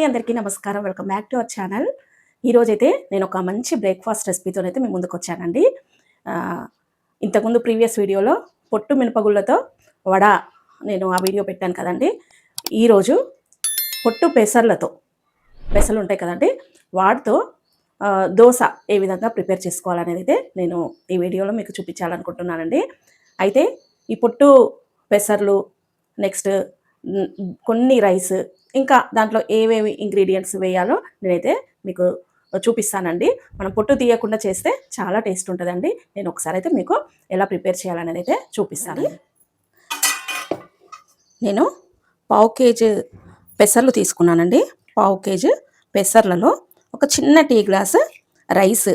అందరికీ నమస్కారం. Welcome back to our channel. ఈరోజైతే నేను ఒక మంచి బ్రేక్ఫాస్ట్ రెసిపీతోనైతే మీ ముందుకు వచ్చానండి. ఇంతకుముందు ప్రీవియస్ వీడియోలో పొట్టు మినపగుళ్ళతో వడ నేను ఆ వీడియో పెట్టాను కదండి. ఈరోజు పొట్టు పెసలు ఉంటాయి కదండి, వాటితో దోశ ఏ విధంగా ప్రిపేర్ చేసుకోవాలనేది అయితే నేను ఈ వీడియోలో మీకు చూపించాలనుకుంటున్నానండి. అయితే ఈ పొట్టు పెసర్లు, నెక్స్ట్ కొన్ని రైస్, ఇంకా దాంట్లో ఏవేవి ఇంగ్రీడియంట్స్ వేయాలో నేనైతే మీకు చూపిస్తానండి. మనం పొట్టు తీయకుండా చేస్తే చాలా టేస్ట్ ఉంటుందండి. నేను ఒకసారి అయితే మీకు ఎలా ప్రిపేర్ చేయాలనేది అయితే చూపిస్తాను. నేను పావు కేజీ పెసర్లు తీసుకున్నానండి. పావు కేజీ పెసర్లలో ఒక చిన్న tea glass rice,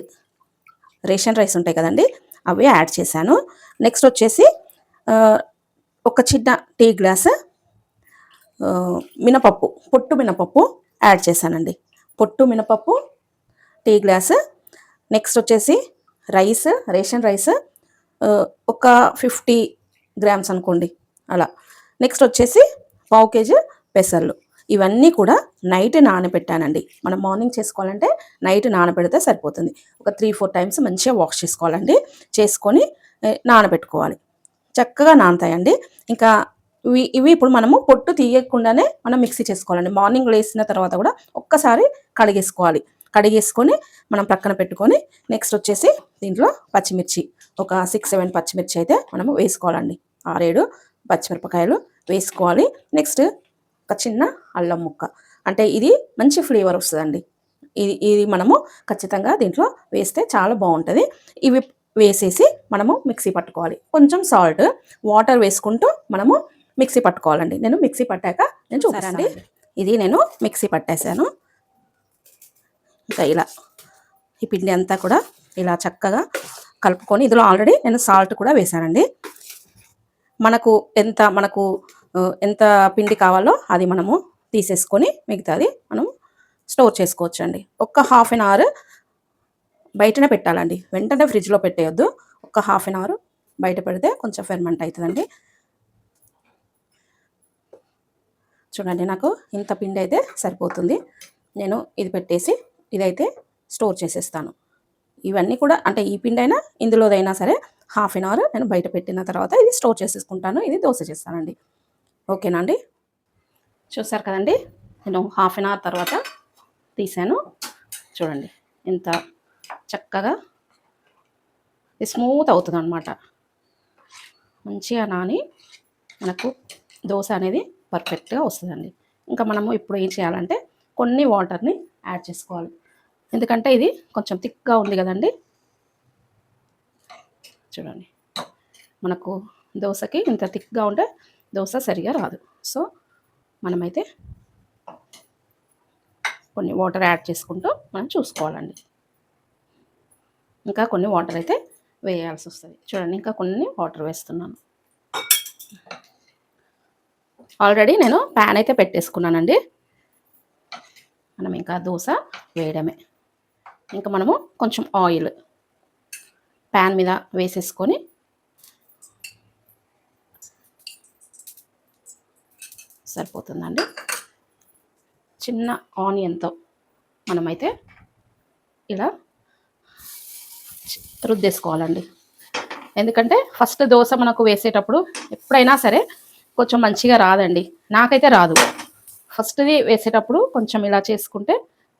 ration rice ఉంటాయి కదండి, అవి యాడ్ చేశాను. నెక్స్ట్ వచ్చేసి ఒక చిన్న టీ గ్లాసు మినపప్పు, పొట్టు మినపప్పు యాడ్ చేశానండి. పొట్టు మినపప్పు టీ గ్లాసు. నెక్స్ట్ వచ్చేసి రైస్, రేషన్ రైస్ ఒక 50 గ్రామ్స్ అనుకోండి అలా. నెక్స్ట్ వచ్చేసి పావు కేజీ పెసర్లు. ఇవన్నీ కూడా నైట్ నానబెట్టానండి. మనం మార్నింగ్ చేసుకోవాలంటే నైట్ నానబెడితే సరిపోతుంది. ఒక 3-4 టైమ్స్ మంచిగా వాష్ చేసుకోవాలండి. చేసుకొని నానబెట్టుకోవాలి. చక్కగా నానతాయండి. ఇంకా ఇవి ఇప్పుడు మనము పొట్టు తీయకుండానే మనం మిక్సీ చేసుకోవాలండి. మార్నింగ్ లేసిన తర్వాత కూడా ఒక్కసారి కడిగేసుకొని మనం పక్కన పెట్టుకొని, నెక్స్ట్ వచ్చేసి దీంట్లో పచ్చిమిర్చి ఒక 6-7 పచ్చిమిర్చి అయితే మనము వేసుకోవాలండి. 6-7 పచ్చిమిరపకాయలు వేసుకోవాలి. నెక్స్ట్ ఒక చిన్న అల్లం ముక్క, అంటే ఇది మంచి ఫ్లేవర్ వస్తుందండి. ఇది మనము ఖచ్చితంగా దీంట్లో వేస్తే చాలా బాగుంటుంది. ఇవి వేసేసి మనము మిక్సీ పట్టుకోవాలి. కొంచెం సాల్ట్, వాటర్ వేసుకుంటూ మనము మిక్సీ పట్టుకోవాలండి. నేను మిక్సీ పట్టాక నేను చూసానండి. ఇది నేను మిక్సీ పట్టేశాను. ఇంకా ఇలా ఈ పిండి అంతా కూడా ఇలా చక్కగా కలుపుకొని, ఇందులో ఆల్రెడీ నేను సాల్ట్ కూడా వేసానండి. మనకు ఎంత పిండి కావాలో అది మనము తీసేసుకొని మిగతాది మనం స్టోర్ చేసుకోవచ్చండి. ఒక ½ అన్ అవర్ బయటనే పెట్టాలండి. వెంటనే ఫ్రిడ్జ్లో పెట్టేయొద్దు. ఒక ½ అన్ అవర్ బయట పెడితే కొంచెం ఫెర్మెంట్ అవుతుందండి. చూడండి, నాకు ఇంత పిండి అయితే సరిపోతుంది. నేను ఇది పెట్టేసి ఇదైతే స్టోర్ చేసేస్తాను. ఇవన్నీ కూడా, అంటే ఈ పిండి అయినా ఇందులోదైనా సరే ½ అన్ అవర్ నేను బయట పెట్టిన తర్వాత ఇది స్టోర్ చేసేసుకుంటాను. ఇది దోశ చేస్తానండి. ఓకేనా అండి? చూసారు కదండి, నేను ½ అన్ అవర్ తర్వాత తీసాను. చూడండి ఎంత చక్కగా స్మూత్ అవుతుంది అన్నమాట. మంచిగా నాని మనకు దోశ అనేది పర్ఫెక్ట్గా వస్తుందండి. ఇంకా మనము ఇప్పుడు ఏం చేయాలంటే కొన్ని వాటర్ని యాడ్ చేసుకోవాలి. ఎందుకంటే ఇది కొంచెం థిక్గా ఉంది కదండి. చూడండి, మనకు దోశకి ఇంత థిక్గా ఉంటే దోశ సరిగా రాదు. సో మనమైతే కొన్ని వాటర్ యాడ్ చేసుకుంటూ మనం చూసుకోవాలండి. ఇంకా కొన్ని వాటర్ అయితే వేయాల్సి వస్తుంది. చూడండి, ఇంకా కొన్ని వాటర్ వేస్తున్నాను. ఆల్రెడీ నేను ప్యాన్ అయితే పెట్టేసుకున్నానండి. మనం ఇంకా దోశ వేయడమే. ఇంకా మనము కొంచెం ఆయిల్ ప్యాన్ మీద వేసేసుకొని సరిపోతుందండి. చిన్న ఆనియన్తో మనమైతే ఇలా రుద్దేసుకోవాలండి. ఎందుకంటే ఫస్ట్ దోశ మనకు వేసేటప్పుడు ఎప్పుడైనా సరే కొంచెం మంచిగా రాదండి. నాకైతే రాదు. ఫస్ట్ది వేసేటప్పుడు కొంచెం ఇలా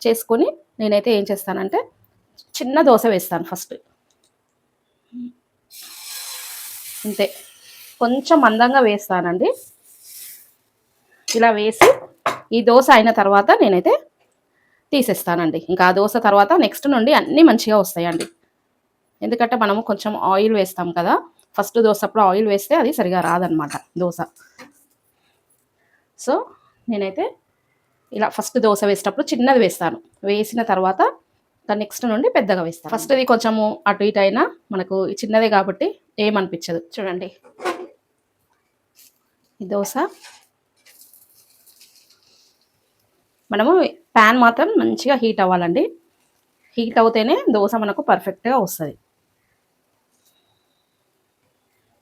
చేసుకొని నేనైతే ఏం చేస్తానంటే చిన్న దోశ వేస్తాను ఫస్ట్. అంతే, కొంచెం మందంగా వేస్తానండి. ఇలా వేసి ఈ దోశ అయిన తర్వాత నేనైతే తీసేస్తానండి. ఇంకా ఆ దోశ తర్వాత నెక్స్ట్ నుండి అన్నీ మంచిగా వస్తాయండి. ఎందుకంటే మనము కొంచెం ఆయిల్ వేస్తాం కదా, ఫస్ట్ దోశ అప్పుడు ఆయిల్ వేస్తే అది సరిగా రాదనమాట దోశ. సో నేనైతే ఇలా ఫస్ట్ దోశ వేసేటప్పుడు చిన్నది వేస్తాను. వేసిన తర్వాత నెక్స్ట్ నుండి పెద్దగా వేస్తాను. ఫస్ట్ది కొంచెము అటు ఇటు అయినా మనకు చిన్నదే కాబట్టి ఏమనిపించదు. చూడండి, ఈ దోశ మనము ప్యాన్ మాత్రం మంచిగా హీట్ అవ్వాలండి. హీట్ అవుతేనే దోశ మనకు పర్ఫెక్ట్గా వస్తుంది.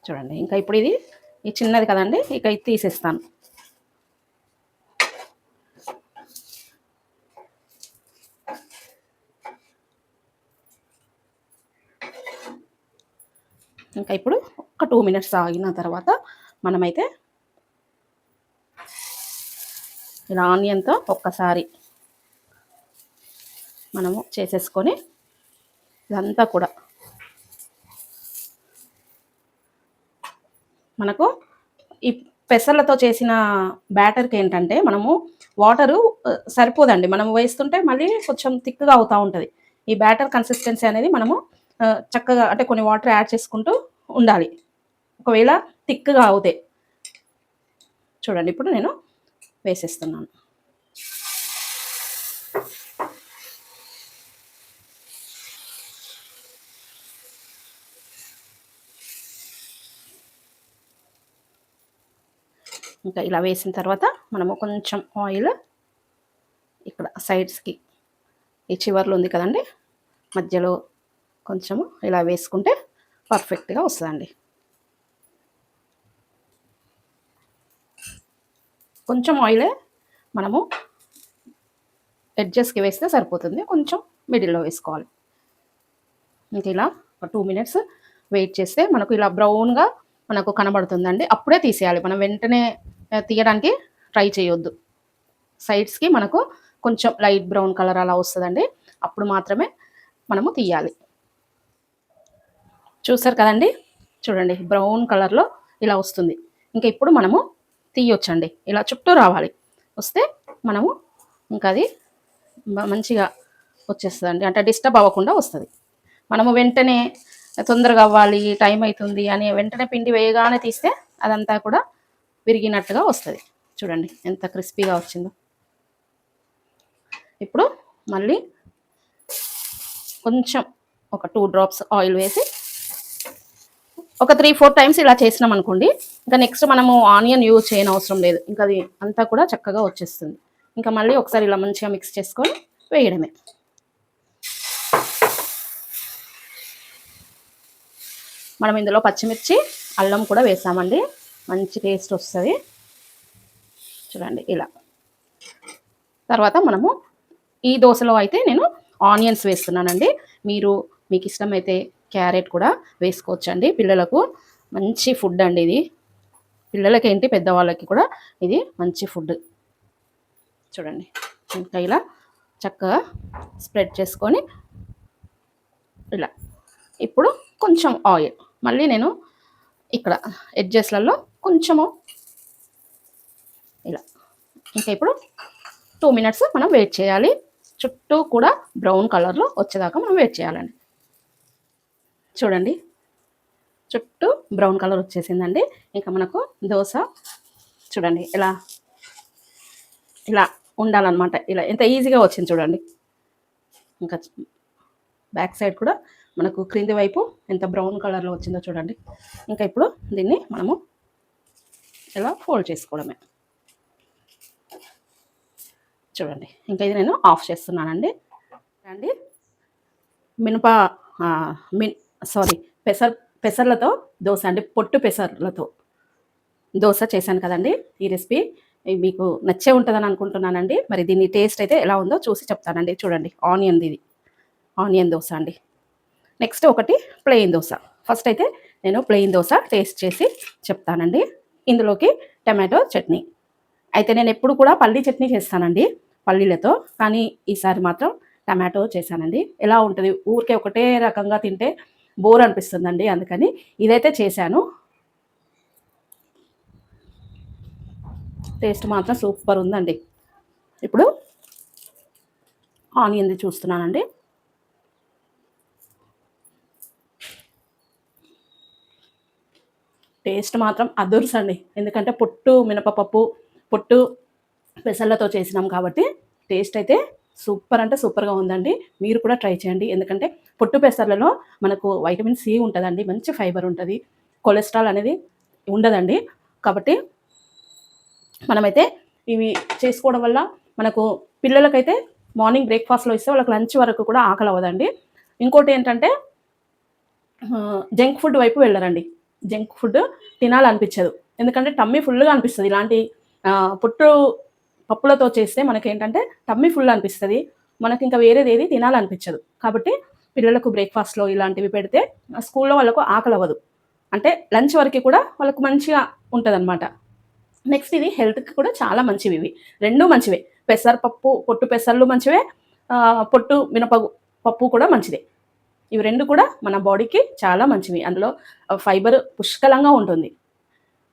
చూడండి, ఇంకా ఇప్పుడు ఇది చిన్నది కదండి, ఇక ఇది తీసేస్తాను. ఇంకా ఇప్పుడు ఒక 2 మినిట్స్ ఆగిన తర్వాత మనమైతే ఇలా ఆనియన్తో ఒక్కసారి మనము చేసేసుకొని ఇదంతా కూడా మనకు ఈ పెసర్లతో చేసిన బ్యాటర్కి ఏంటంటే మనము వాటరు సరిపోదండి. మనం వేస్తుంటే మళ్ళీ కొంచెం థిక్గా అవుతూ ఉంటుంది. ఈ బ్యాటర్ కన్సిస్టెన్సీ అనేది మనము చక్కగా అంటే కొన్ని వాటర్ యాడ్ చేసుకుంటూ ఉండాలి. ఒకవేళ థిక్గా అవుతాయి. చూడండి ఇప్పుడు నేను వేసేస్తున్నాను. ఇంకా ఇలా వేసిన తర్వాత మనము కొంచెం ఆయిల్ ఇక్కడ సైడ్స్కి ఈ చివర్లో ఉంది కదండి, మధ్యలో కొంచెము ఇలా వేసుకుంటే పర్ఫెక్ట్గా వస్తుందండి. కొంచెం ఆయిలే మనము ఎడ్జెస్కి వేస్తే సరిపోతుంది, కొంచెం మిడిల్లో వేసుకోవాలి. ఇంక ఇలా ఒక 2 మినిట్స్ వెయిట్ చేస్తే మనకు ఇలా బ్రౌన్గా మనకు కనబడుతుందండి. అప్పుడే తీసేయాలి, మనం వెంటనే తీయడానికి ట్రై చేయొద్దు. సైడ్స్కి మనకు కొంచెం లైట్ బ్రౌన్ కలర్ అలా వస్తుందండి, అప్పుడు మాత్రమే మనము తీయాలి. చూసారు కదండి, చూడండి బ్రౌన్ కలర్లో ఇలా వస్తుంది. ఇంకా ఇప్పుడు మనము తీయొచ్చండి. ఇలా చుట్టూ రావాలి, వస్తే మనము ఇంకా అది మంచిగా వచ్చేస్తుందండి, అంటే డిస్టర్బ్ అవ్వకుండా వస్తుంది. మనము వెంటనే తొందరగా అవ్వాలి, టైం అవుతుంది అని వెంటనే పిండి వేయగానే తీస్తే అదంతా కూడా విరిగినట్టుగా వస్తుంది. చూడండి ఎంత క్రిస్పీగా వచ్చిందో. ఇప్పుడు మళ్ళీ కొంచెం ఒక 2 డ్రాప్స్ ఆయిల్ వేసి ఒక 3-4 టైమ్స్ ఇలా చేసినాం అనుకోండి, ఇంకా నెక్స్ట్ మనము ఆనియన్ యూజ్ చేయని అవసరం లేదు. ఇంకా అది అంతా కూడా చక్కగా వచ్చేస్తుంది. ఇంకా మళ్ళీ ఒకసారి ఇలా మంచిగా మిక్స్ చేసుకొని వేయడమే. మనం ఇందులో పచ్చిమిర్చి, అల్లం కూడా వేసామండి, మంచి టేస్ట్ వస్తుంది. చూడండి ఇలా. తర్వాత మనము ఈ దోశలో అయితే నేను ఆనియన్స్ వేస్తున్నానండి. మీకు ఇష్టమైతే క్యారెట్ కూడా వేసుకోవచ్చండి. పిల్లలకు మంచి ఫుడ్ అండి ఇది. పిల్లలకి ఏంటి, పెద్దవాళ్ళకి కూడా ఇది మంచి ఫుడ్. చూడండి ఇంకా ఇలా చక్కగా స్ప్రెడ్ చేసుకొని ఇలా. ఇప్పుడు కొంచెం ఆయిల్ మళ్ళీ నేను ఇక్కడ ఎడ్జెస్లలో కొంచెము ఇలా. ఇంకా ఇప్పుడు 2 మినిట్స్ మనం వెయిట్ చేయాలి. చుట్టూ కూడా బ్రౌన్ కలర్లో వచ్చేదాకా మనం వెయిట్ చేయాలండి. చూడండి చుట్టూ బ్రౌన్ కలర్ వచ్చేసిందండి. ఇంకా మనకు దోశ చూడండి ఇలా ఉండాలన్నమాట. ఇలా ఎంత ఈజీగా వచ్చింది చూడండి. ఇంకా బ్యాక్ సైడ్ కూడా మనకు క్రింది వైపు ఎంత బ్రౌన్ కలర్లో వచ్చిందో చూడండి. ఇంకా ఇప్పుడు దీన్ని మనము ఇలా ఫోల్డ్ చేసుకోవడమే. చూడండి ఇంకా ఇది నేను ఆఫ్ చేస్తున్నానండి. పెసర్లతో దోశ అండి, పొట్టు పెసర్లతో దోశ చేశాను కదండి. ఈ రెసిపీ మీకు నచ్చే ఉంటుందని అనుకుంటున్నానండి. మరి దీని టేస్ట్ అయితే ఎలా ఉందో చూసి చెప్తానండి. చూడండి ఇది ఆనియన్ దోశ అండి. నెక్స్ట్ ఒకటి ప్లెయిన్ దోశ. ఫస్ట్ అయితే నేను ప్లెయిన్ దోశ టేస్ట్ చేసి చెప్తానండి. ఇందులోకి టమాటో చట్నీ అయితే నేను ఎప్పుడు కూడా పల్లీ చట్నీ చేస్తానండి, పల్లీలతో. కానీ ఈసారి మాత్రం టమాటో చేశానండి. ఎలా ఉంటుంది, ఊరికే ఒకటే రకంగా తింటే బోర్ అనిపిస్తుందండి, అందుకని ఇదైతే చేశాను. టేస్ట్ మాత్రం సూపర్ ఉందండి. ఇప్పుడు ఆనియన్ది చూస్తున్నానండి. టేస్ట్ మాత్రం అదుర్స్ అండి, ఎందుకంటే పొట్టు మినపప్పు, పొట్టు పెసర్లతో చేసినాం కాబట్టి టేస్ట్ అయితే సూపర్ అంటే సూపర్గా ఉందండి. మీరు కూడా ట్రై చేయండి, ఎందుకంటే పొట్టు పెసర్లలో మనకు వైటమిన్ సి ఉంటుందండి, మంచి ఫైబర్ ఉంటుంది, కొలెస్ట్రాల్ అనేది ఉండదండి. కాబట్టి మనమైతే ఇవి చేసుకోవడం వల్ల మనకు పిల్లలకైతే మార్నింగ్ బ్రేక్ఫాస్ట్లో ఇస్తే వాళ్ళకి లంచ్ వరకు కూడా ఆకలి అవ్వదండి. ఇంకోటి ఏంటంటే జంక్ ఫుడ్ వైపు వెళ్ళరండి. జంక్ ఫుడ్ తినాలనిపించదు, ఎందుకంటే టమ్మీ ఫుల్గా అనిపిస్తుంది. ఇలాంటి పొట్టు పప్పులతో చేస్తే మనకేంటంటే టమ్మీ ఫుల్ అనిపిస్తుంది, మనకి ఇంకా వేరేది ఏది తినాలనిపించదు. కాబట్టి పిల్లలకు బ్రేక్ఫాస్ట్లో ఇలాంటివి పెడితే స్కూల్లో వాళ్ళకు ఆకలి అవ్వదు. అంటే లంచ్ వరకు కూడా వాళ్ళకు మంచిగా ఉంటుందన్నమాట. నెక్స్ట్ ఇది హెల్త్కి కూడా చాలా మంచివి, ఇవి రెండూ మంచివే. పెసరపప్పు, పొట్టు పెసర్లు మంచివే, పొట్టు పప్పు కూడా మంచిదే. ఇవి రెండు కూడా మన బాడీకి చాలా మంచివి. అందులో ఫైబర్ పుష్కలంగా ఉంటుంది,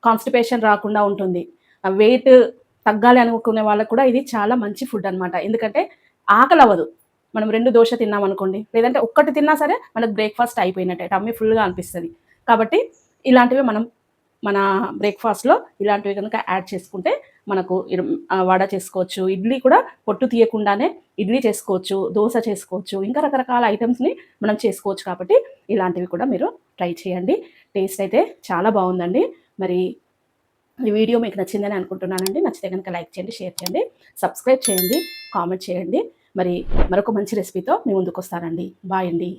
కాన్స్టిపేషన్ రాకుండా ఉంటుంది. వెయిట్ తగ్గాలి అనుకునే వాళ్ళకు కూడా ఇది చాలా మంచి ఫుడ్ అనమాట. ఎందుకంటే ఆకలి అవ్వదు. మనం 2 దోశ తిన్నామనుకోండి, లేదంటే ఒక్కటి తిన్నా సరే మనకు బ్రేక్ఫాస్ట్ అయిపోయినట్టే, టమ్మీ ఫుల్గా అనిపిస్తుంది. కాబట్టి ఇలాంటివి మనం మన బ్రేక్ఫాస్ట్లో ఇలాంటివి కనుక యాడ్ చేసుకుంటే మనకు వడ చేసుకోవచ్చు, ఇడ్లీ కూడా పొట్టు తీయకుండానే ఇడ్లీ చేసుకోవచ్చు, దోశ చేసుకోవచ్చు, ఇంకా రకరకాల ఐటమ్స్ని మనం చేసుకోవచ్చు. కాబట్టి ఇలాంటివి కూడా మీరు ట్రై చేయండి. టేస్ట్ అయితే చాలా బాగుందండి. మరి ఈ వీడియో మీకు నచ్చిందని అనుకుంటున్నానండి. నచ్చితే కనుక లైక్ చేయండి, షేర్ చేయండి, సబ్స్క్రైబ్ చేయండి, కామెంట్ చేయండి. మరి మరొక మంచి రెసిపీతో మీ ముందుకు వస్తానండి. బాయ్ అండి.